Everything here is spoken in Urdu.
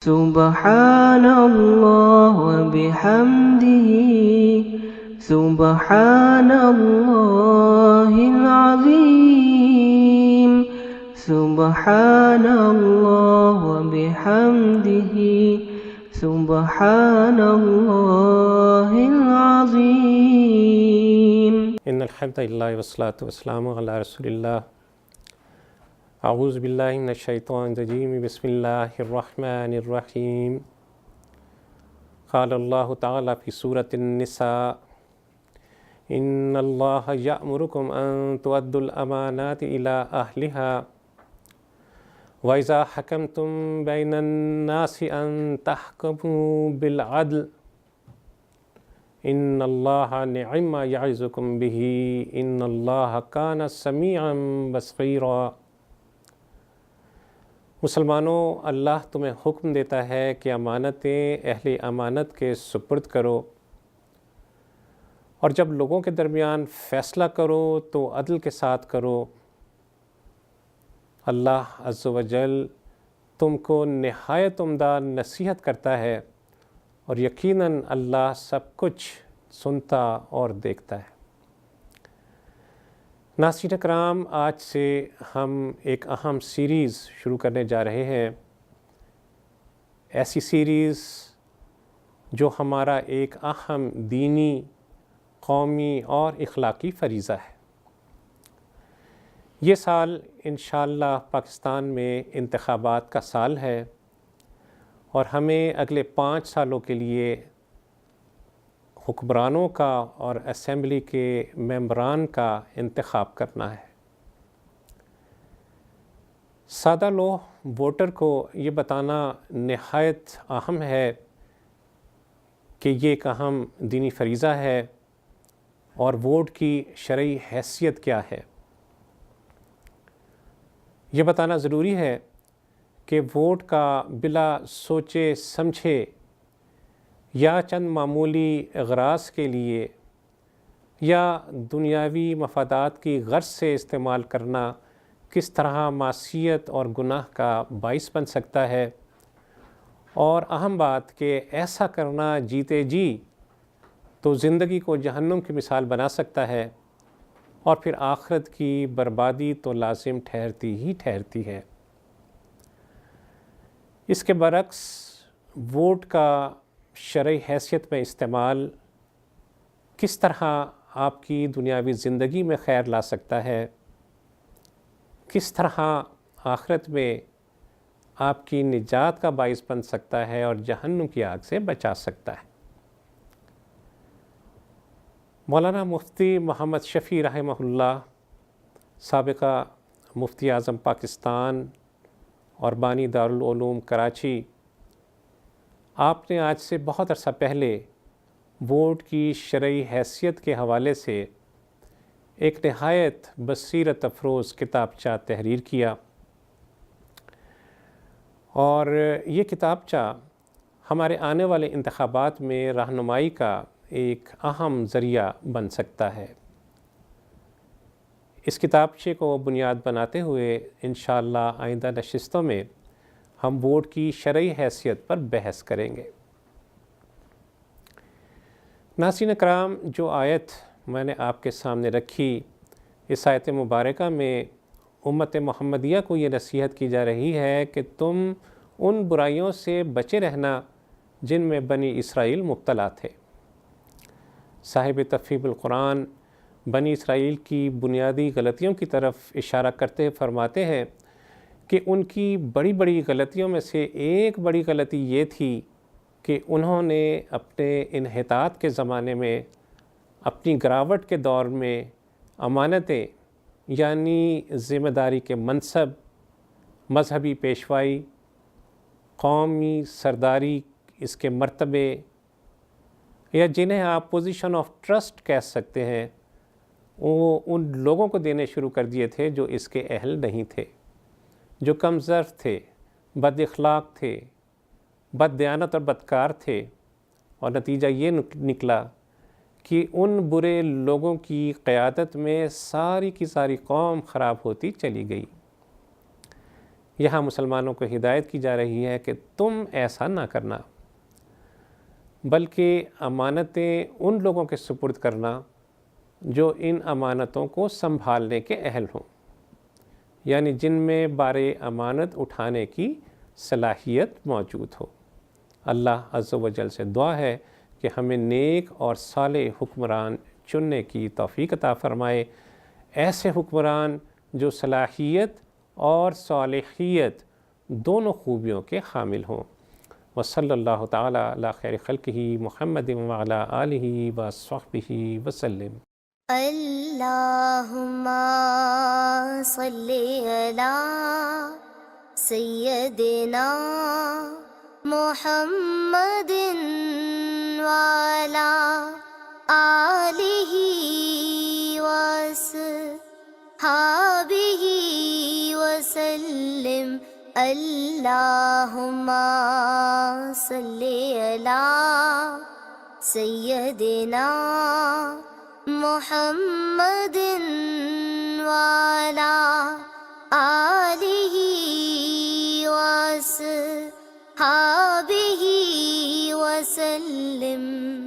سبحان اللہ وبحمدہ سبحان اللہ العظیم سبحان اللہ وبحمدہ سبحان اللہ العظیم۔ ان الحمد للہ والصلاۃ والسلام علی رسول اللہ۔ اعوذ باللہ من الشیطان الرجیم، بسم اللہ الرحمن الرحیم۔ قال اللہ تعالی فی سورۃ النساء ان اللہ یأمرکم ان تؤدوا الامانات الی اہلہا وَإِذَا حَكَمْتُمْ بَيْنَ النَّاسِ أَن تَحْكُمُوا بِالْعَدْلِ إِنَّ اللَّهَ نِعِمَّ يَعِظُكُمْ بِهِ إِنَّ اللَّهَ كَانَ سَمِيعًا بَصِيرًا۔ مسلمانوں، اللہ تمہیں حکم دیتا ہے کہ امانتیں اہل امانت کے سپرد کرو، اور جب لوگوں کے درمیان فیصلہ کرو تو عدل کے ساتھ کرو۔ اللہ عز و جل تم کو نہایت عمدہ نصیحت کرتا ہے، اور یقیناً اللہ سب کچھ سنتا اور دیکھتا ہے۔ ناظرین کرام، آج سے ہم ایک اہم سیریز شروع کرنے جا رہے ہیں، ایسی سیریز جو ہمارا ایک اہم دینی، قومی اور اخلاقی فریضہ ہے۔ یہ سال انشاءاللہ پاکستان میں انتخابات کا سال ہے، اور ہمیں اگلے 5 سالوں کے لیے حکمرانوں کا اور اسمبلی کے ممبران کا انتخاب کرنا ہے۔ سادہ لوح ووٹر کو یہ بتانا نہایت اہم ہے کہ یہ ایک اہم دینی فریضہ ہے، اور ووٹ کی شرعی حیثیت کیا ہے۔ یہ بتانا ضروری ہے کہ ووٹ کا بلا سوچے سمجھے یا چند معمولی اغراض کے لیے یا دنیاوی مفادات کی غرض سے استعمال کرنا کس طرح معصیت اور گناہ کا باعث بن سکتا ہے، اور اہم بات کہ ایسا کرنا جیتے جی تو زندگی کو جہنم کی مثال بنا سکتا ہے، اور پھر آخرت کی بربادی تو لازم ٹھہرتی ہی ٹھہرتی ہے۔ اس کے برعکس ووٹ کا شرعی حیثیت میں استعمال کس طرح آپ کی دنیاوی زندگی میں خیر لا سکتا ہے، کس طرح آخرت میں آپ کی نجات کا باعث بن سکتا ہے اور جہنم کی آگ سے بچا سکتا ہے۔ مولانا مفتی محمد شفیع رحمہ اللہ، سابقہ مفتی اعظم پاکستان اور بانی دارالعلوم کراچی، آپ نے آج سے بہت عرصہ پہلے ووٹ کی شرعی حیثیت کے حوالے سے ایک نہایت بصیرت افروز کتابچہ تحریر کیا، اور یہ کتابچہ ہمارے آنے والے انتخابات میں رہنمائی کا ایک اہم ذریعہ بن سکتا ہے۔ اس کتابچے کو بنیاد بناتے ہوئے انشاءاللہ آئندہ نشستوں میں ہم ووٹ کی شرعی حیثیت پر بحث کریں گے۔ ناظرین کرام، جو آیت میں نے آپ کے سامنے رکھی، اس آیت مبارکہ میں امت محمدیہ کو یہ نصیحت کی جا رہی ہے کہ تم ان برائیوں سے بچے رہنا جن میں بنی اسرائیل مبتلا تھے۔ صاحب تفہیم القرآن بنی اسرائیل کی بنیادی غلطیوں کی طرف اشارہ کرتے فرماتے ہیں کہ ان کی بڑی بڑی غلطیوں میں سے ایک بڑی غلطی یہ تھی کہ انہوں نے اپنے انحطاط کے زمانے میں، اپنی گراوٹ کے دور میں امانتیں یعنی ذمہ داری کے منصب، مذہبی پیشوائی، قومی سرداری، اس کے مرتبے، یا جنہیں آپ پوزیشن آف ٹرسٹ کہہ سکتے ہیں، وہ ان لوگوں کو دینے شروع کر دیے تھے جو اس کے اہل نہیں تھے، جو کم ظرف تھے، بد اخلاق تھے، بد دیانت اور بدکار تھے، اور نتیجہ یہ نکلا کہ ان برے لوگوں کی قیادت میں ساری کی ساری قوم خراب ہوتی چلی گئی۔ یہاں مسلمانوں کو ہدایت کی جا رہی ہے کہ تم ایسا نہ کرنا، بلکہ امانتیں ان لوگوں کے سپرد کرنا جو ان امانتوں کو سنبھالنے کے اہل ہوں، یعنی جن میں بار امانت اٹھانے کی صلاحیت موجود ہو۔ اللہ عز و جل سے دعا ہے کہ ہمیں نیک اور صالح حکمران چننے کی توفیق عطا فرمائے، ایسے حکمران جو صلاحیت اور صالحیت دونوں خوبیوں کے حامل ہوں۔ وصلی اللہ تعالی علی خیر خلقہ محمد وعلی آلہ وصحبہ وسلم۔ اللہم صلی علی سیدنا محمد وعلی آلہ وصحبہ وسلم۔ اللہم صلی علی سیدنا محمد وعلی آلہ وصحبہ وسلم۔